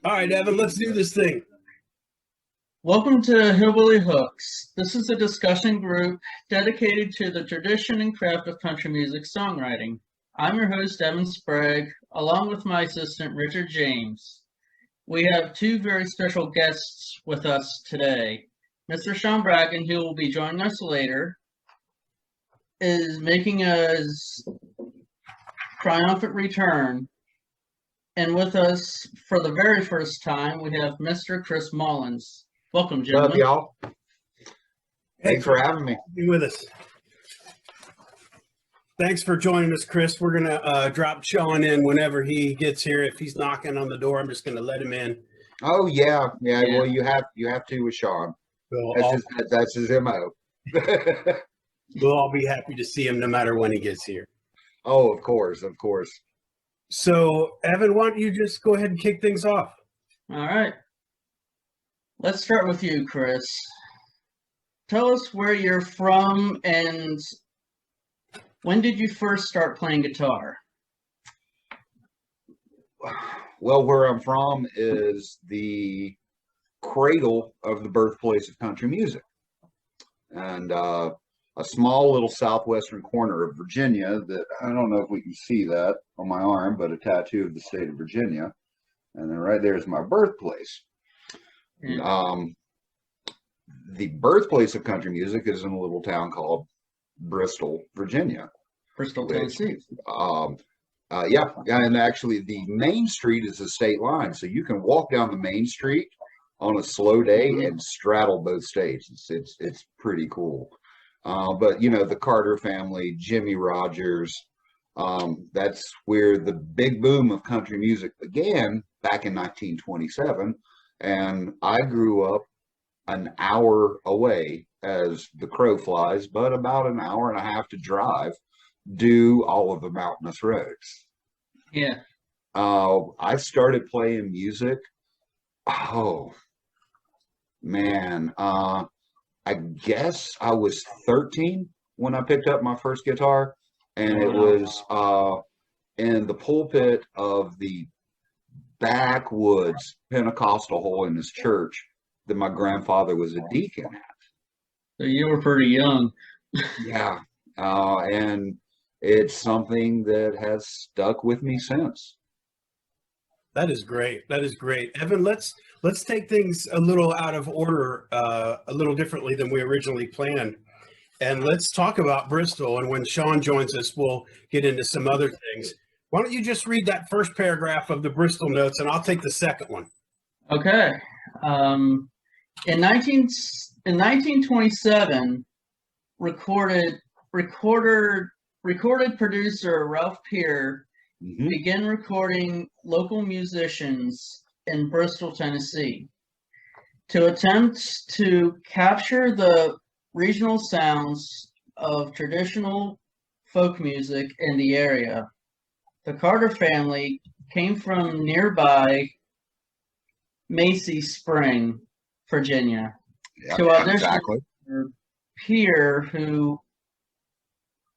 All right, Evan, let's do this thing. Welcome to Hillbilly Hooks. This is a discussion group dedicated to the tradition and craft of country music songwriting. I'm your host, Evan Sprague, along with my assistant, Richard James. We have two very special guests with us today. Mr. Sean Bracken, who will be joining us later, is making his triumphant return. And with us for the very first time, we have Mr. Chris Mullins. Welcome, gentlemen. Love y'all. Thanks for having me. Be with us. Thanks for joining us, Chris. We're gonna drop Sean in whenever he gets here. If he's knocking on the door, I'm just gonna let him in. Oh yeah. Well, you have to with Sean. That's his MO. We'll all be happy to see him no matter when he gets here. Oh, of course. So, Evan, why don't you just go ahead and kick things off? All right. Let's start with you, Chris. Tell us where you're from and when did you first start playing guitar? Well, where I'm from is the cradle of the birthplace of country music, and a small little southwestern corner of Virginia that I don't know if we can see that on my arm, but a tattoo of the state of Virginia, and then right there is my birthplace. The birthplace of country music is in a little town called Bristol, Virginia. Bristol, Tennessee. Yeah, and actually the main street is the state line, so you can walk down the main street on a slow day and straddle both states. It's pretty cool. But you know, the Carter family, Jimmy Rogers, that's where the big boom of country music began back in 1927. And I grew up an hour away as the crow flies, but about an hour and a half to drive due all of the mountainous roads. Yeah. I started playing music. Oh, man. I guess I was 13 when I picked up my first guitar, and it was in the pulpit of the backwoods Pentecostal holiness church that my grandfather was a deacon at. So you were pretty young. Yeah. And it's something that has stuck with me since. That is great. Evan, let's take things a little out of order, a little differently than we originally planned. And let's talk about Bristol. And when Sean joins us, we'll get into some other things. Why don't you just read that first paragraph of the Bristol notes, and I'll take the second one. Okay. In 1927, recorded producer Ralph Peer began recording local musicians in Bristol, Tennessee, to attempt to capture the regional sounds of traditional folk music in the area. The Carter family came from nearby Macy Spring, Virginia, to audition for Peer, who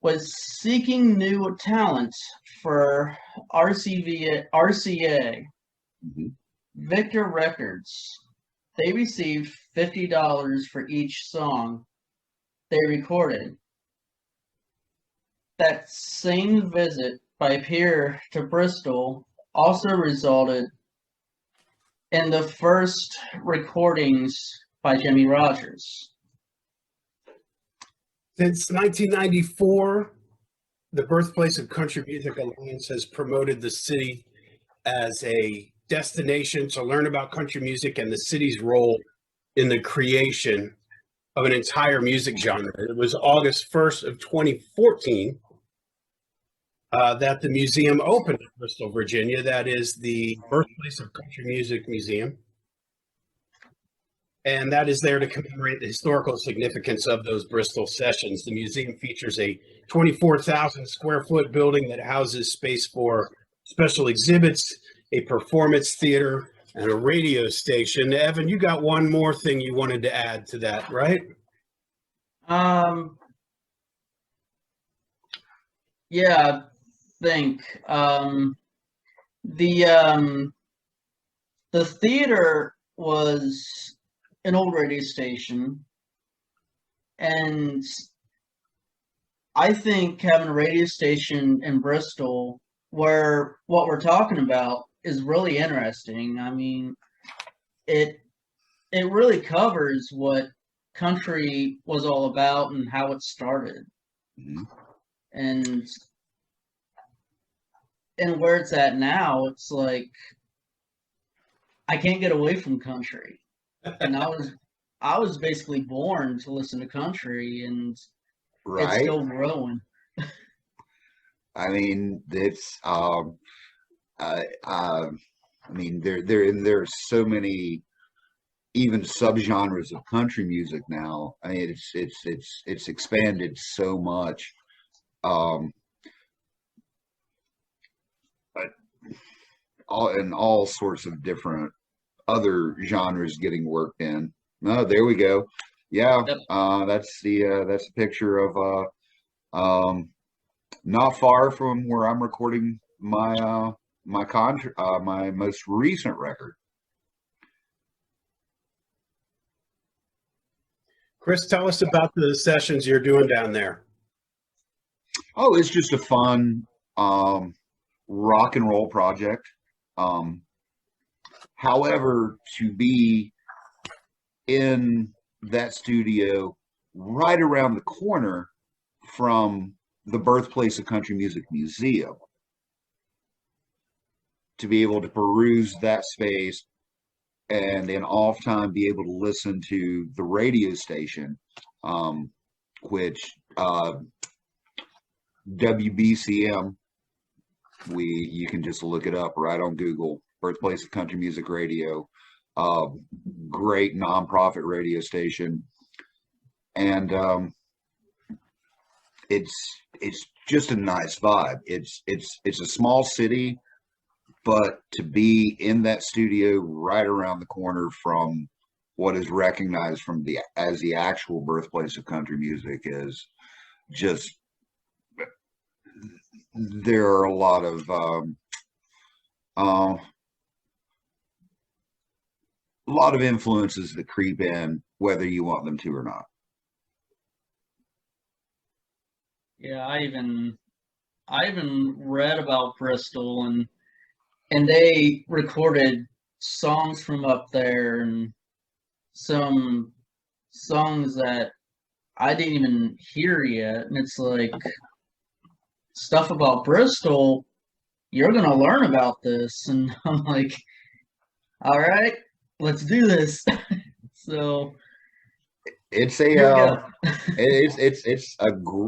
was seeking new talent for RCA Victor Records. They received $50 for each song they recorded. That same visit by Peer to Bristol also resulted in the first recordings by Jimmy Rogers. Since 1994, the Birthplace of Country Music Alliance has promoted the city as a destination to learn about country music and the city's role in the creation of an entire music genre. It was August 1st of 2014 that the museum opened in Bristol, Virginia. That is the Birthplace of Country Music Museum. And that is there to commemorate the historical significance of those Bristol sessions. The museum features a 24,000 square foot building that houses space for special exhibits, a performance theater, and a radio station. Evan, you got one more thing you wanted to add to that, right? Yeah, I think the the theater was an old radio station, and I think having a radio station in Bristol where what we're talking about is really interesting. I mean, it really covers what country was all about and how it started. Mhm. And where it's at now, it's like I can't get away from country. And I was basically born to listen to country, and it's Right. still growing. I mean, it's I mean, there's so many even subgenres of country music now. I mean, it's expanded so much. Um, but all sorts of different other genres getting worked in. Oh, there we go. Yeah, Yep. that's the picture of not far from where I'm recording my my most recent record. Chris, tell us about the sessions you're doing down there. Oh, it's just a fun rock and roll project. However, to be in that studio right around the corner from the Birthplace of Country Music Museum, to be able to peruse that space and in off time be able to listen to the radio station, which WBCM, you can just look it up right on Google, Birthplace of Country Music Radio, great nonprofit radio station. And it's just a nice vibe. It's a small city, but to be in that studio right around the corner from what is recognized as the actual birthplace of country music is just, there are a lot of influences that creep in, whether you want them to or not. Yeah, I even read about Bristol, and they recorded songs from up there, and some songs that I didn't even hear yet. And it's like stuff about Bristol, you're gonna learn about this. And I'm like, all right, let's do this. So It's here we go.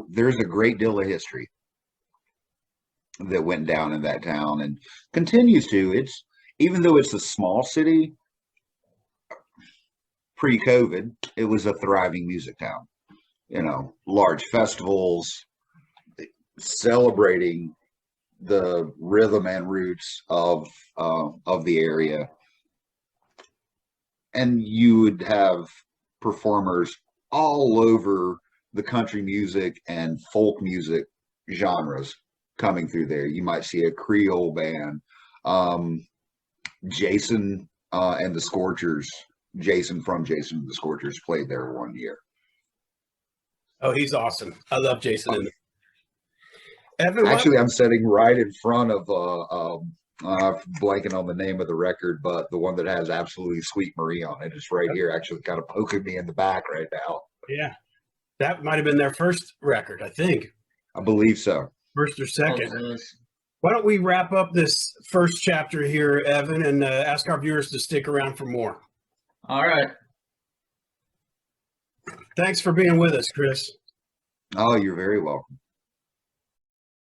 there's a great deal of history that went down in that town and continues to. It's, even though it's a small city, pre-COVID, it was a thriving music town. You know, large festivals celebrating the rhythm and roots of the area, and you would have performers all over the country music and folk music genres coming through there. You might see a Creole band. Jason and the Scorchers, Jason from Jason and the Scorchers played there one year. Oh, he's awesome. I love Jason. And Evan, Actually, I'm sitting right in front of blanking on the name of the record, but the one that has Absolutely Sweet Marie on it is right here, actually kind of poking me in the back right now. Yeah, that might have been their first record, I think. I believe so. First or second. Oh, Why don't we wrap up this first chapter here, Evan, and ask our viewers to stick around for more. all right. Thanks for being with us, Chris. Oh, you're very welcome.